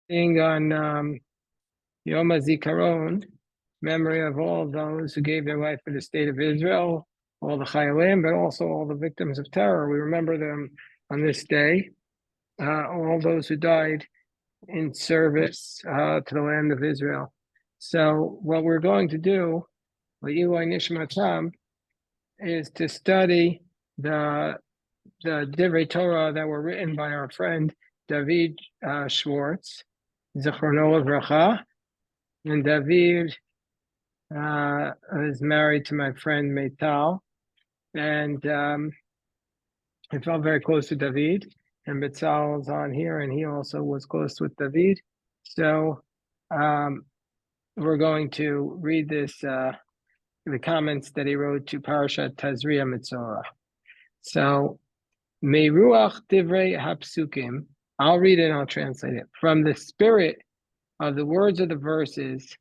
Being on Yom HaZikaron, memory of all those who gave their life for the state of Israel, all the Chayalim, but also all the victims of terror. We remember them on this day, all those who died in service to the land of Israel. So what we're going to do, Le'iloi Nishmatam, is to study the Divrei Torah that were written by our friend David Schwartz, Zichrono Livracha, and David is married to my friend Meital, and I felt very close to David, and Betzal is on here, and he also was close with David. So we're going to read this, the comments that he wrote to Parashat Tazria Mitzorah. So, Meiruach Divrei Hapsukim, I'll read it and I'll translate it. From the spirit of the words of the verses,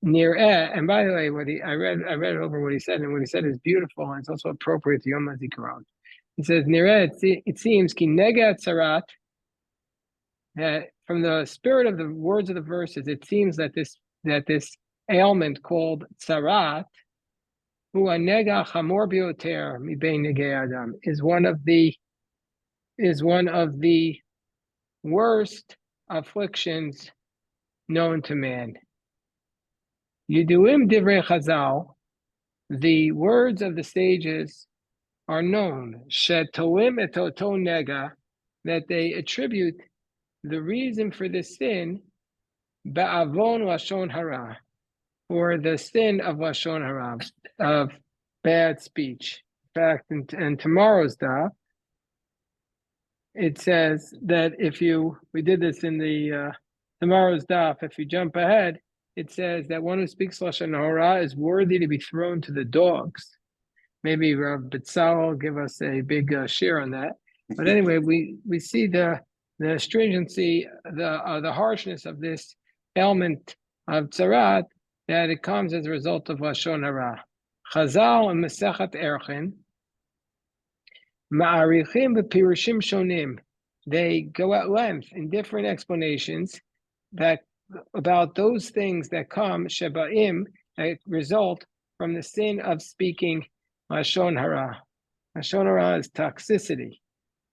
Nireh, and by the way, I read over what he said, and what he said is beautiful, and it's also appropriate to Yom HaZikaron. He says, Nireh, it seems, Ki Nega Tzarat, from the spirit of the words of the verses, it seems that this ailment called Tzarat, Hu Nega Chamor Bioter Mibein Negei Adam, is one of the worst afflictions known to man. Yiduim Divrei Chazal, the words of the sages are known. Shetolim et oto nega, that they attribute the reason for the sin ba'avon lashon hara, or the sin of lashon hara, of bad speech. In fact, in tomorrow's daf, it says that we did this in the tomorrow's daf, if you jump ahead, it says that one who speaks lashon hara is worthy to be thrown to the dogs. Maybe Rav Betzal will give us a big share on that. But anyway, we see the stringency, the harshness of this ailment of tzarat, that it comes as a result of lashon hara. Chazal and Masechet Erchin, ma'arichim b'pirushim shonim, they go at length in different explanations about those things that come shebaim, that result from the sin of speaking lashon hara. Lashon hara is toxicity,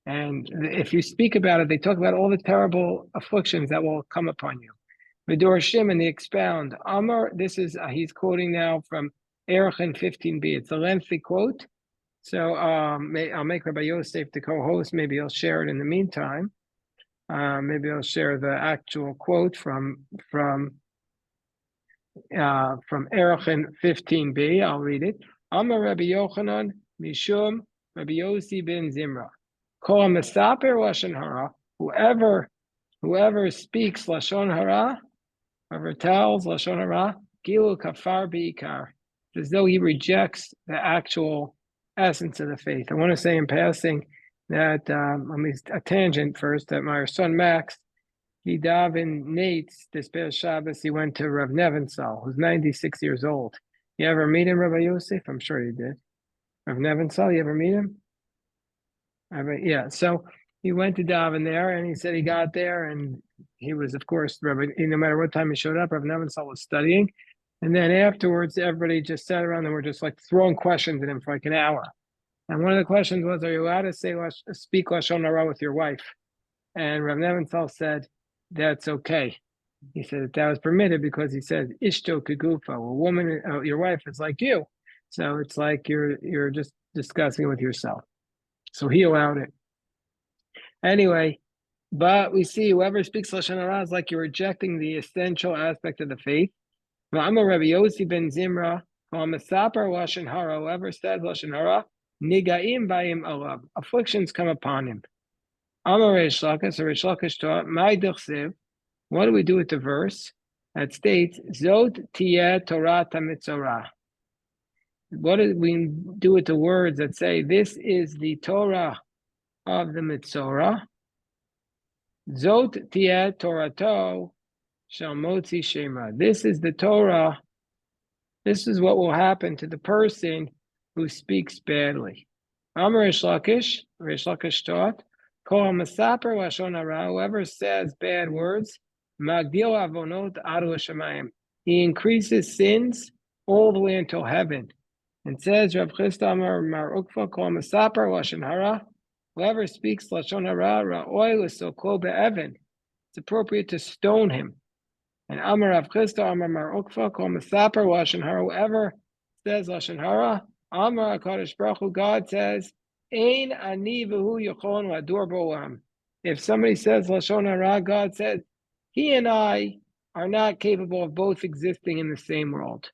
and if you speak about it, they talk about all the terrible afflictions that will come upon you. Vidorshim, and they expound. Amar, this is he's quoting now from Erchin 15b. It's a lengthy quote, so I'll make Rabbi Yosef the co-host. Maybe he'll share it in the meantime. Maybe I'll share the actual quote from Erchin 15b. I'll read it. Amar Rabbi Yochanan Mishum Rabbi Yossi ben Zimra. Kol mesaper lashon hara. Whoever speaks lashon hara, whoever tells lashon hara, gilu kafar beikar, as though he rejects the actual essence of the faith. I want to say in passing that a tangent first, that my son Max, he davened Nate's this past Shabbos. He went to Rav Nevinsal, who's 96 years old. You ever meet him, Rabbi Yosef? I'm sure you did. Rav Nevinsal, you ever meet him? Yeah. So he went to daven there, and he said he got there, and he was, of course, Rabbi. No matter what time he showed up, Rav Nevinsal was studying, and then afterwards, everybody just sat around and were just like throwing questions at him for like an hour. And one of the questions was, "Are you allowed to speak lashon hara with your wife?" And Rav Nevinsal said, "That's okay." He said that was permitted because he said, "Ishto kegufa," a woman, your wife is like you, so it's like you're just discussing it with yourself. So he allowed it. Anyway, but we see whoever speaks lashon hara is like you're rejecting the essential aspect of the faith. Amar Rabbi Yossi ben Zimra, Masaper lashon hara, whoever says lashon hara, nigaim bayim alav, afflictions come upon him. Amar Reish Lakish, or Reish Lakish taught, Mai d'chsev, what do we do with the verse that states, Zot tiyeh Torah mitzorah? What do we do with the words that say, this is the Torah of the mitzorah? Zot tiyeh Torato shel motzi shema. This is the Torah. This is what will happen to the person who speaks badly. Amar Reish Lakish taught, Kol Masaper Lashon Hara, whoever says bad words, Magdil Avonot Adu Hashemayim. He increases sins all the way until heaven. And says Rav Chisda Amar Mar Ukva Kol Masaper Lashon Hara. Whoever speaks Lashon Hara, Ra'oi L'Soklo Be'evan. It's appropriate to stone him. And Amar Rav Chisda Amar Mar Ukva Kol Masaper Lashon Hara. Whoever says Lashon Hara, Amar HaKadosh Baruch Hu, God says, Ein ani v'hu yochon ladur bo'am. If somebody says Lashon Hara, God says, he and I are not capable of both existing in the same world.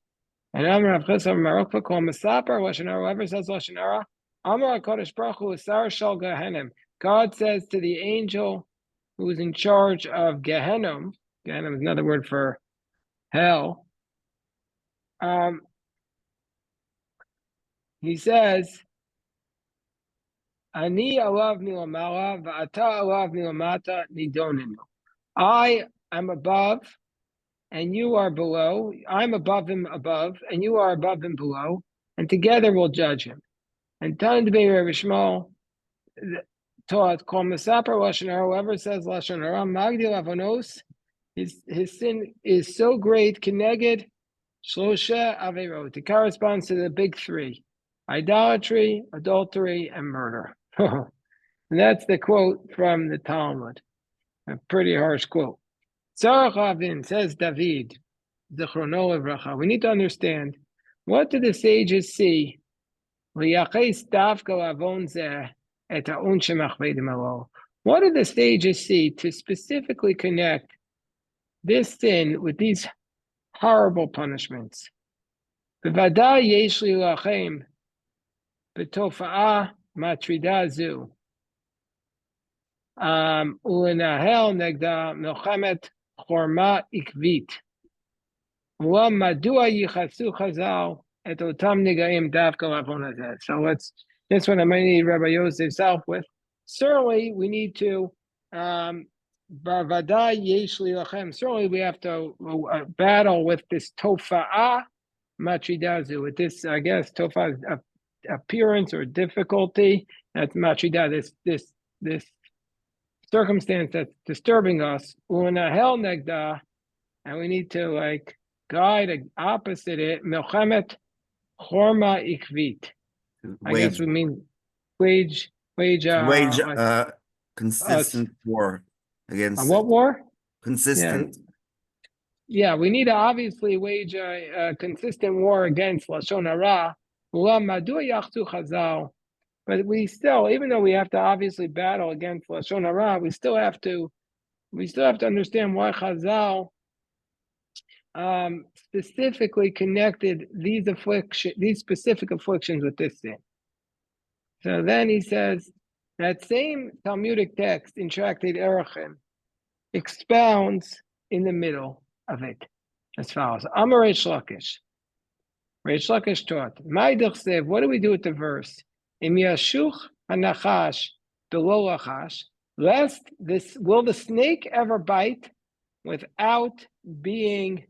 And Amar Rav Chisda Amar Ukva Kol Masaper Lashon Hara. Whoever says Lashon Hara, Amar HaKadosh Baruch Hu Sar Shal Gehenim. God says to the angel who is in charge of Gehenim. Gehenim is another word for hell. He says, Ani alav milamala v'ata alav milamata nidonenu. I am above, and you are below. I'm above him above, and you are above him below, and together we'll judge him. And Tan Debei Rabbi Shmuel taught, Kol Masaper Lashon Hara, whoever says Lashon Hara, Magdil Avonos, his sin is so great, Keneged Shlosha Averot. It corresponds to the big three: idolatry, adultery, and murder. And that's the quote from the Talmud. A pretty harsh quote. Tzarach Avin, says David, Zichrono Livracha. We need to understand, what do the sages see? What do the sages see to specifically connect this sin with these horrible punishments? B'vaday yesh li lachem b'tofa'ah matrida zu u'lenahel negda milchemet chorma ikvit u'madua yichasu chazal et otam negaim davka lavon hazeh. So this one I might need Rabbi Yosef's help with. Certainly we need to b'vaday yesh li lachem. Certainly we have to battle with this tofa'ah matridazu, with this, I guess, tofa'ah appearance or difficulty. That's matrida, this circumstance that's disturbing us. Unahel negda, and we need to guide opposite it. Milchemet chorma ikvit. I guess we mean wage consistent war against what war? Consistent. Yeah, we need to obviously wage a consistent war against Lashon Hara. But we still, even though we have to obviously battle against Lashon Hara, we still have to understand why Chazal specifically connected these specific afflictions with this sin. So then he says that same Talmudic text in Tractate Erechim expounds in the middle of it as follows. Amar Reish Lakish. Reish Lakish taught, Ma'idach, what do we do with the verse? Im yashuch hanachash below lachash, lest will the snake ever bite without being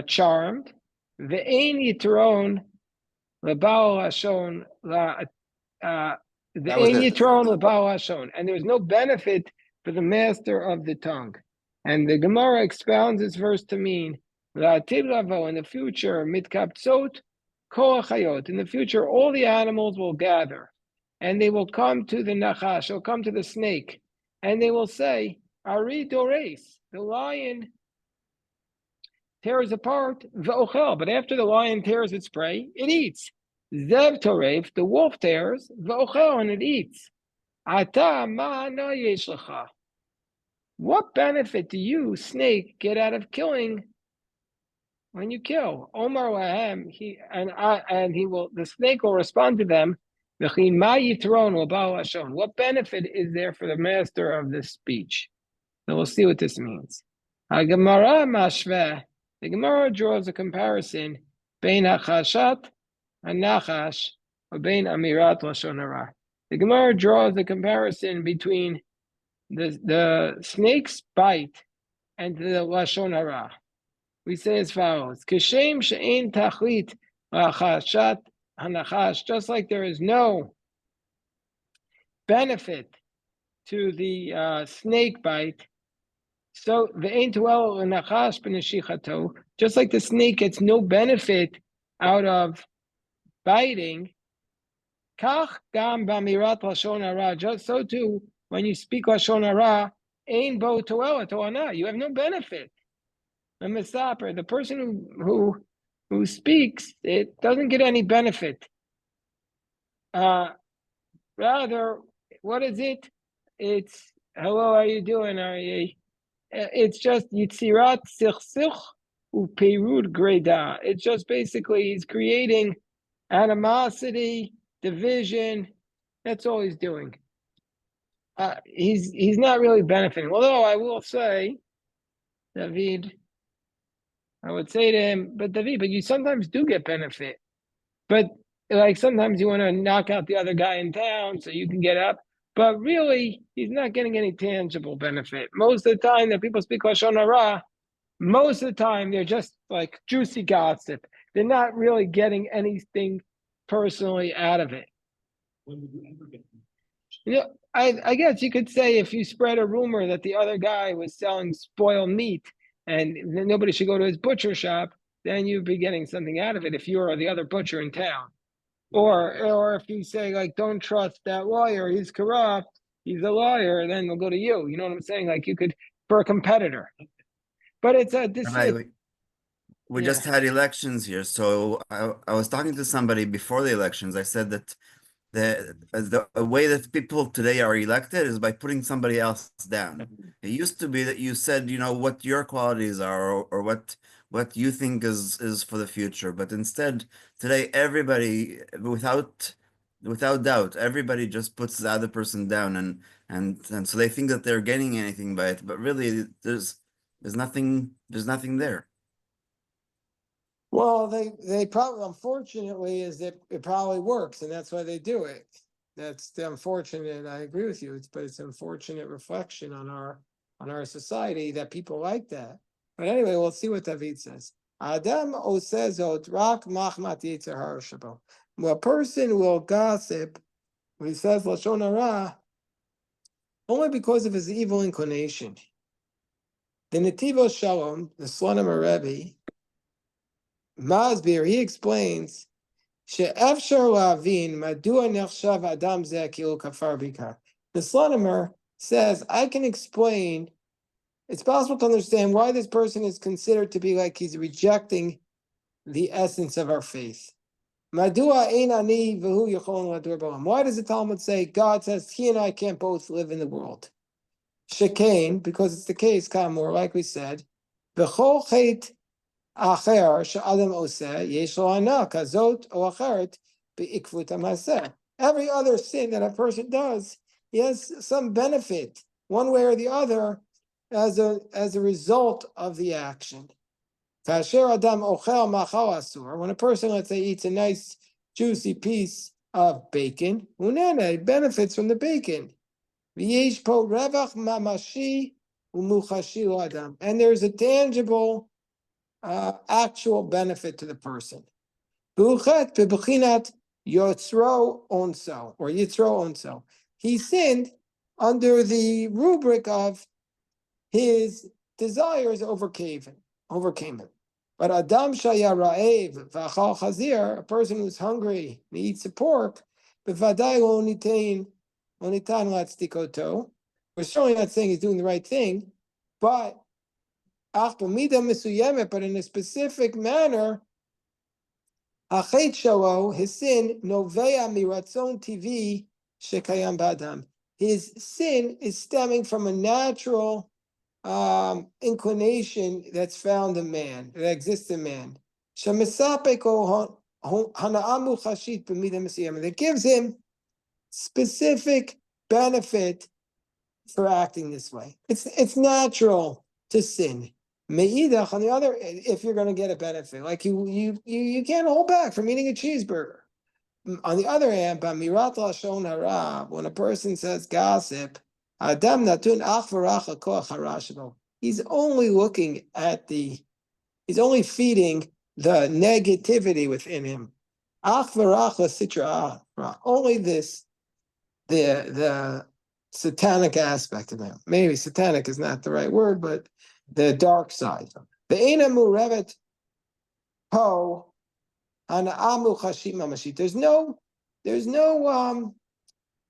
charmed? Ve'ein yitron leba'al hashon ve'ein yitron leba'al hashon, and there's no benefit for the master of the tongue. And the Gemara expounds this verse to mean la'ativ lavo, in the future, mitkaptzot kol hachayot, in the future all the animals will gather, and they will come to the nachash, they'll come to the snake, and they will say, Ari dores, the lion tears apart, v'ochel, but after the lion tears its prey, it eats. Zev toref, the wolf tears, v'ochel, and it eats. Ata ma'ana yesh lecha. What benefit do you, snake, get out of killing when you kill? Omar lahem, the snake will respond to them. What benefit is there for the master of this speech? So we'll see what this means. The Gemara draws a comparison bein hachashat hanachash or bein amirat lashon hara. The Gemara draws a comparison between the snake's bite and the lashon hara. We say as follows: Kishem she'ein tachlit hachashat hanachash. Just like there is no benefit to the snake bite. So just like the snake gets no benefit out of biting, just so too, when you speak lashon hara, ein bo toelet ona, you have no benefit. The misaper, the person who speaks, it doesn't get any benefit. Rather, what is it? It's hello, how you doing? It's just Yitzirat Sichsich Upeirud Greda. It's just basically he's creating animosity, division. That's all he's doing. He's not really benefiting. Although I will say, David, I would say to him, but David, but you sometimes do get benefit. But like sometimes you want to knock out the other guy in town so you can get up. But really, he's not getting any tangible benefit. Most of the time that people speak Lashon Hara, most of the time they're just like juicy gossip. They're not really getting anything personally out of it. I guess you could say if you spread a rumor that the other guy was selling spoiled meat and nobody should go to his butcher shop, then you'd be getting something out of it if you were the other butcher in town. Or if you say like, don't trust that lawyer, he's corrupt, he's a liar, then they'll go to you. You know what I'm saying? Like you could for a competitor. But it's a we just had elections here, so I was talking to somebody before the elections. I said that the way that people today are elected is by putting somebody else down. It used to be that you said, what your qualities are or what you think is for the future. But instead, today everybody, without doubt, everybody just puts the other person down and so they think that they're gaining anything by it, but really there's nothing there. Well, they probably, unfortunately, is that it probably works, and that's why they do it. That's the unfortunate. I agree with you. But it's an unfortunate reflection on our society that people like that. But anyway, we'll see what David says. Adam osezot rak machmat yetzer hara shabo. A person will gossip when he says lashon hara only because of his evil inclination. The Netivo Shalom, the Slonim Rebbe, Masbir, he explains, she'efshar la'avin madua nechshav adam zeh kilu kafar bikar. The Slonimer says, I can explain, it's possible to understand why this person is considered to be like he's rejecting the essence of our faith. Madua ein ani v'hu yacholon ladur b'olam. Why does the Talmud say God says he and I can't both live in the world? Shekain, because it's the case, Kamor, like we said, v'chol chet אחר שאדם עושה, יש לו ענה כזאת או אחרת בעקבות המעשה. Every other sin that a person does, he has some benefit, one way or the other, as a result of the action. כאשר אדם אוכל מאכל אסור, when a person, let's say, eats a nice juicy piece of bacon, הוא נהנה, he benefits from the bacon. ויש פה רווח ממשי ומוחשי לאדם. And there's a tangible actual benefit to the person. He sinned under the rubric of his desires overcame him. But Adam shaya ra'ev v'achal chazir, a person who's hungry and eats the pork, b'vaday lo nitan latztikoto. We're certainly not saying he's doing the right thing, but but in a specific manner, his sin, his sin is stemming from a natural inclination that's found in man, that exists in man. That gives him specific benefit for acting this way. It's natural to sin. Meidach, on the other, if you're going to get a benefit, like you can't hold back from eating a cheeseburger. On the other hand, b'mirat lashon hara, when a person says gossip, adam natun ach v'rach hakoach hara shebo. He's only feeding the negativity within him. Ach v'rach l'sitra, only this, the satanic aspect of him. Maybe satanic is not the right word, but the dark side. The Eina Murevet Po Hana'amu Chashim Mamashit. There's no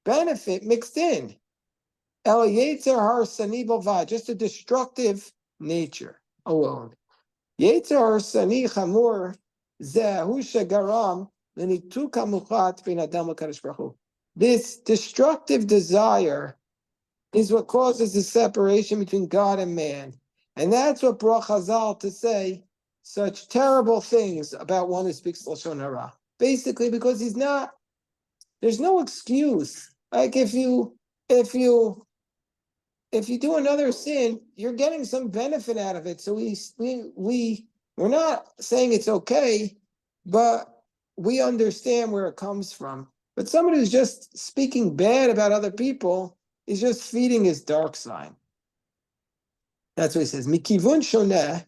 benefit mixed in. El Yetzer Har Sani Bova, just a destructive nature alone. Yetzer Har Sani Chamur Zehu Shagaram L'Nituk HaMuchat Bein Adam LaKadosh Baruch Hu. This destructive desire is what causes the separation between God and man. And that's what brought Chazal to say such terrible things about one who speaks Lashon Hara. Basically, because there's no excuse. Like if you do another sin, you're getting some benefit out of it. So we're not saying it's okay, but we understand where it comes from. But somebody who's just speaking bad about other people is just feeding his dark side. That's what he says. Mikivun shoneh,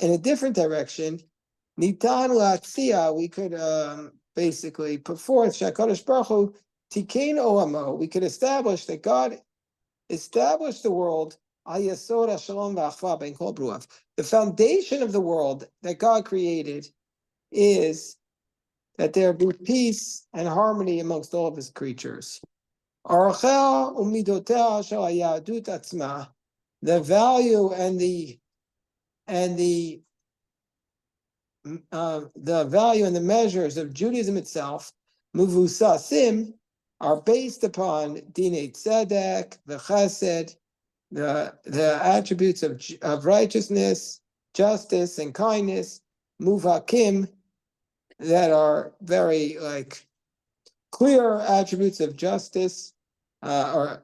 in a different direction, nitan la'atzia, we could basically put forth shakadosh baruch hu tikein olamo. We could establish that God established the world al yasod hashalom v'achva ben kol bruav. The foundation of the world that God created is that there be peace and harmony amongst all of his creatures. Arachel umidotea shel hayadut atzma, the value and the value and the measures of Judaism itself, muvusasim, are based upon dinei tzedek, the chesed, the attributes of righteousness, justice, and kindness, muvakim, that are very clear attributes of justice and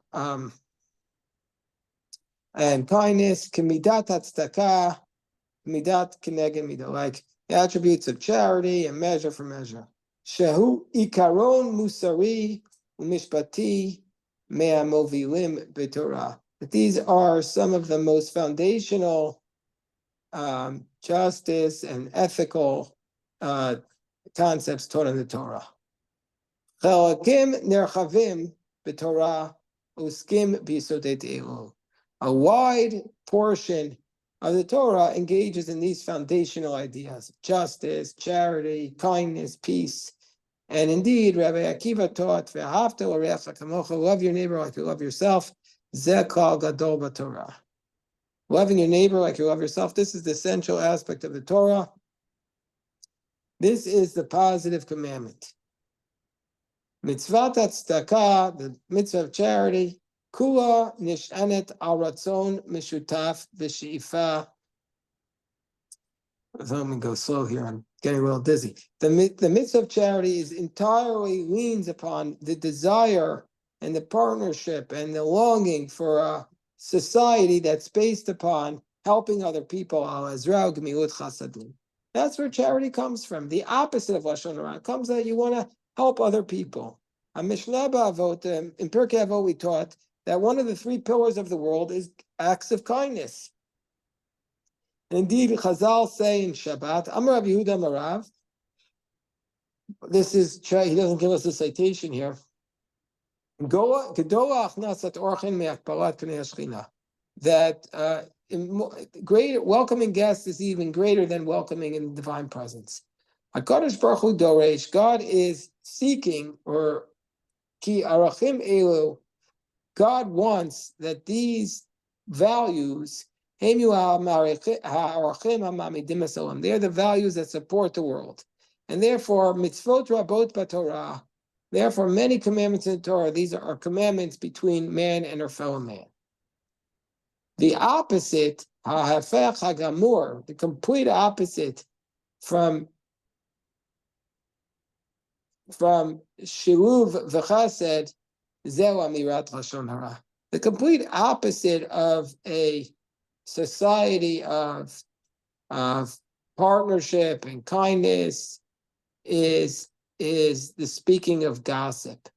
kindness, kemidat tzedakah, midat keneged midah, like the attributes of charity and measure for measure. Shehu ikaron musari umishpati me'amovilim b'Torah. That these are some of the most foundational justice and ethical concepts taught in the Torah. Chalakim nerchavim b'Torah uskim b'yisodei elu. A wide portion of the Torah engages in these foundational ideas: justice, charity, kindness, peace. And indeed, Rabbi Akiva taught, "Ve'ahavta l'reacha kamocha," love your neighbor like you love yourself. Zeh klal gadol b'Torah. Loving your neighbor like you love yourself. This is the essential aspect of the Torah. This is the positive commandment. Mitzvat tzedakah, the mitzvah of charity, kula nishanet al ratzon mishutaf v'she'ifa. Let me go slow here. I'm getting a little dizzy. The mitzvah of charity is entirely leans upon the desire and the partnership and the longing for a society that's based upon helping other people. Al ezra gemilut chasadim. That's where charity comes from. The opposite of Lashon Hara comes that you want to help other people. On Mishnah B'Avot, in Pirkei Avot, we taught that one of the three pillars of the world is acts of kindness. Indeed, Chazal say in Shabbat, Amar Rav Yehuda Marav, this is, he doesn't give us a citation here, that great welcoming guests is even greater than welcoming in the divine presence. HaKadosh Baruch Hu Doresh, God is seeking, or ki arachim elu, God wants that these values, they're the values that support the world. And therefore, mitzvot rabot b'Torah, therefore many commandments in the Torah, these are commandments between man and her fellow man. The opposite, ha'hafech hagamur, the complete opposite from shiluv v'chesed, zeu amirat lashon hara. The complete opposite of a society of partnership and kindness is the speaking of gossip.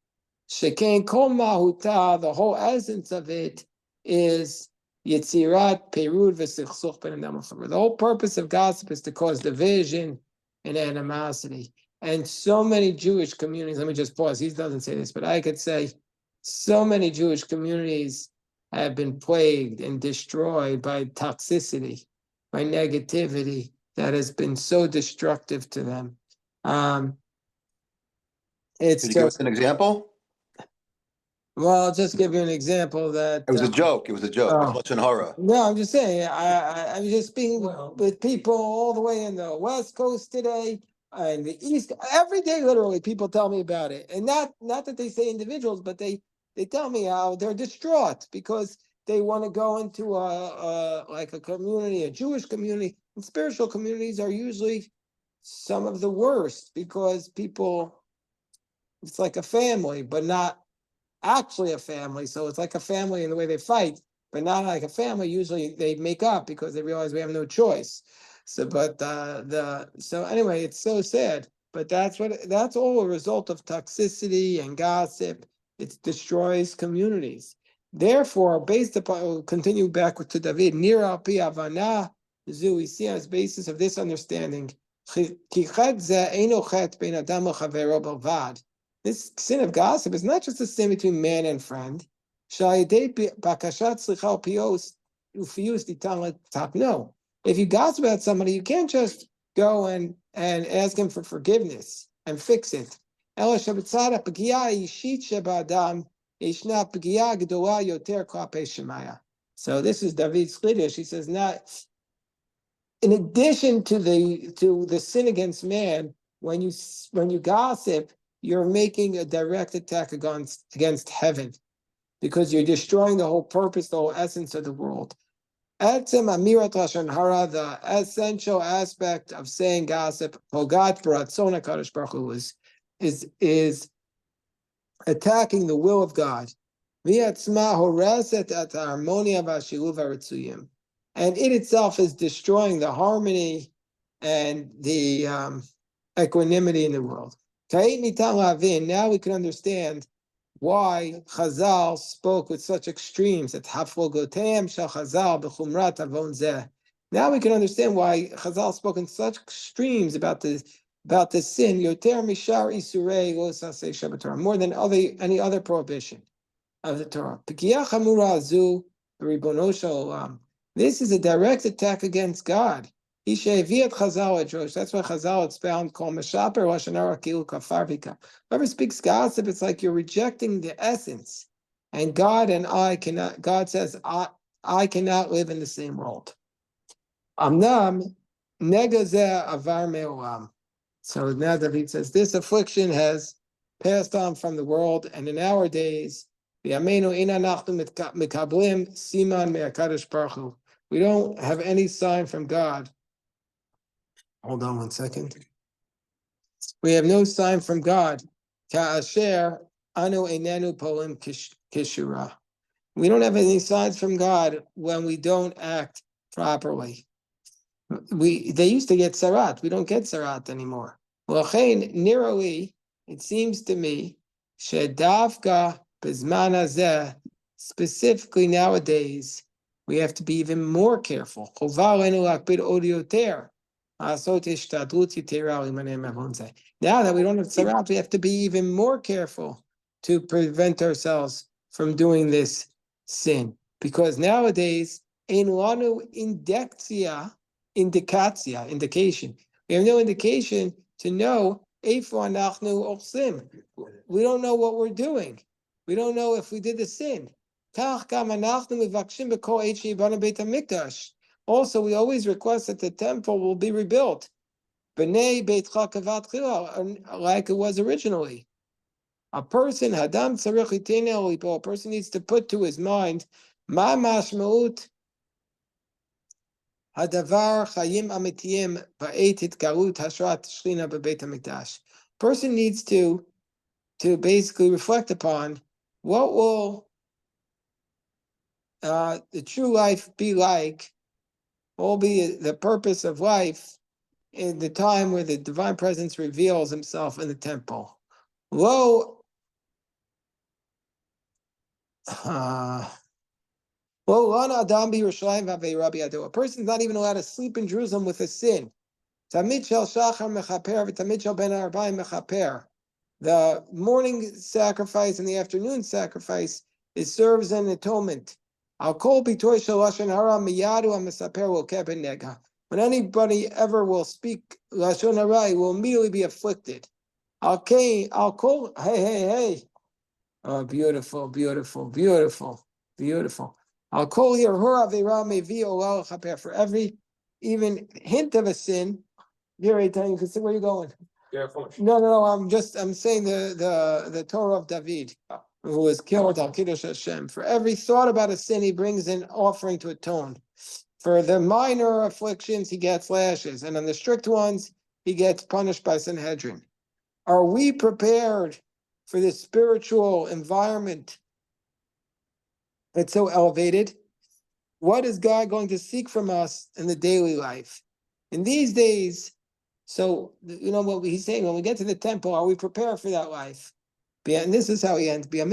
Shekain kol mahuta, the whole essence of it is Yetzirat Perud v'Sichsuch ben Adam u'Chaver. The whole purpose of gossip is to cause division and animosity. And so many Jewish communities, let me just pause, he doesn't say this, but I could say so many Jewish communities have been plagued and destroyed by toxicity, by negativity that has been so destructive to them. It's Could you give us just, an example? well, I'll just give you an example that It was a joke. It was a joke. It's oh. Lashon Hara. No, I'm just saying, I'm just speaking with people all the way in the West Coast today and the East. Every day, literally, people tell me about it, and not that they say individuals, but they tell me how they're distraught because they want to go into like a community, a Jewish community, and spiritual communities are usually some of the worst because people, it's like a family, but not actually a family. So it's like a family in the way they fight, but not like a family. Usually they make up because they realize we have no choice. So, but so anyway, it's so sad. But that's all a result of toxicity and gossip. It destroys communities. Therefore, based upon, we'll continue backward to David, Nir al pi havana, zu, we see as basis of this understanding. Ki chet ze eino chet ben adam lechavero belvad. This sin of gossip is not just a sin between man and friend. No. If you gossip about somebody, you can't just go and ask him for forgiveness and fix it. So this is David's Chiddush. He says, not in addition to the sin against man, when you gossip, you're making a direct attack against heaven because you're destroying the whole purpose, the whole essence of the world. Etzem amirat lashon hara, the essential aspect of saying gossip, pogat b'ratzon HaKadosh Baruch Hu, is attacking the will of God. V'yatzma horeset at harmonia v'ashiluv haritzuyim, and it itself is destroying the harmony and the equanimity in the world. Now we can understand why Chazal spoke with such extremes. Now we can understand why Chazal spoke in such extremes about the sin, more than any other prohibition of the Torah. This is a direct attack against God. That's why Chazal expound called Meshaper Lashon Hara Kilu Kafar Bika. Whoever speaks gossip, it's like you're rejecting the essence. And God says, I cannot live in the same world. Amnam negazeh avar me'olam. So now David says, this affliction has passed on from the world, and in our days, v'yameinu ina nachnu mikablim siman me'akadosh baruch hu. We don't have any sign from God. Hold on 1 second. We have no sign from God. Ka'asher anu einenu polim kishura. We don't have any signs from God when we don't act properly. They used to get sarat. We don't get sarat anymore. L'chein nirali, it seems to me, shedavka bezman hazeh, specifically nowadays, we have to be even more careful. Chova aleinu lakpid od yoter. Now that we don't have sarat, we have to be even more careful to prevent ourselves from doing this sin. Because nowadays, ein lanu indication. We have no indication to know eifo anachnu ochsim. We don't know what we're doing. We don't know if we did the sin. Also, we always request that the temple will be rebuilt, like it was originally. A person needs to put to his mind, ma mashmaut hadavar chayim amitiyim ba'et hitkarut hashrat shlina bebeit hamikdash. Person needs to basically reflect upon what will the true life be like. Will be the purpose of life in the time where the divine presence reveals himself in the temple. A person is not even allowed to sleep in Jerusalem with a sin. The morning sacrifice and the afternoon sacrifice serves an atonement. When anybody ever will speak lashon hara, he will immediately be afflicted. Hey. Oh, beautiful. I'll call here for every even hint of a sin. Here, Eitan, you can see where you're going. No, I'm saying the Torah of David, who was killed al Kiddush Hashem. For every thought about a sin, he brings an offering to atone. For the minor afflictions, he gets lashes, and on the strict ones, he gets punished by Sanhedrin. Are we prepared for this spiritual environment that's so elevated? What is God going to seek from us in the daily life? In these days, so you know what he's saying, when we get to the temple, are we prepared for that life? And this is how he ends. In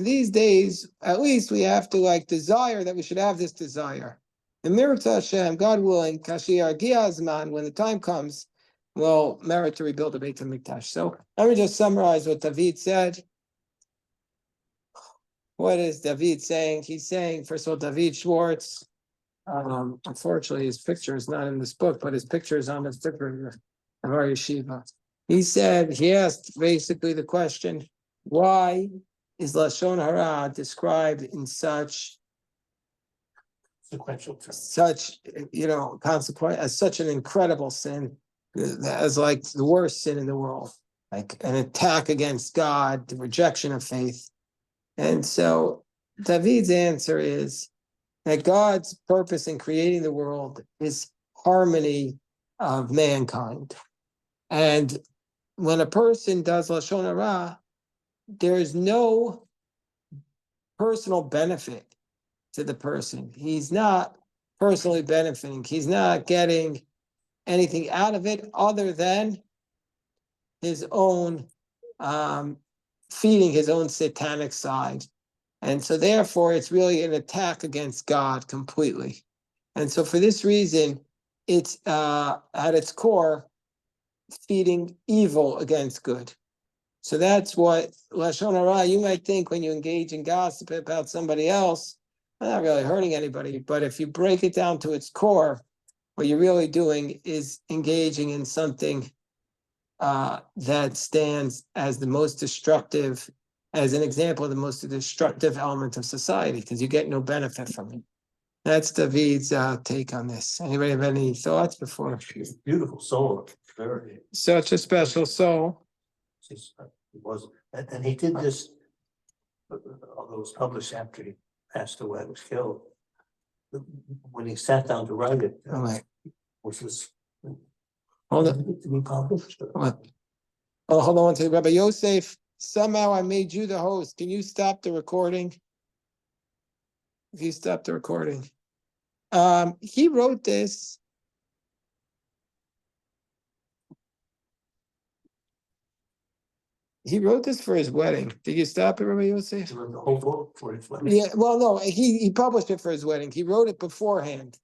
these days, at least we have to desire that we should have this desire. And Mirza Hashem, God willing, when the time comes, we'll merit to rebuild the Beit HaMikdash. So let me just summarize what David said. What is David saying? He's saying, first of all, David Schwartz. Unfortunately, his picture is not in this book, but his picture is on the sticker of our yeshiva. He asked basically the question, why is Lashon Hara described in such consequence, as such an incredible sin, as the worst sin in the world, like an attack against God, the rejection of faith. And so David's answer is that God's purpose in creating the world is harmony of mankind. And when a person does Lashon Hara, there is no personal benefit to the person. He's not personally benefiting. He's not getting anything out of it other than his own feeding his own satanic side. And so therefore it's really an attack against God completely. And so for this reason, it's at its core feeding evil against good. So that's what Lashon Hara, you might think when you engage in gossip about somebody else, I'm not really hurting anybody, but if you break it down to its core, what you're really doing is engaging in something that stands as the most destructive, as an example of the most destructive element of society, because you get no benefit from it. That's David's take on this. Anybody have any thoughts before? Beautiful soul. Very. Such a special soul. It was, and he did this, although it was published after he passed away, was killed. When he sat down to write it, All right. was this. Hold on. To be published. Oh, hold on one second. Rabbi Yosef, somehow I made you the host. Can you stop the recording? If you stop the recording. He wrote this. He wrote this for his wedding. Did you stop it, Rabbi Yosef? He wrote the whole book for his wedding. Yeah, well, no, he published it for his wedding. He wrote it beforehand.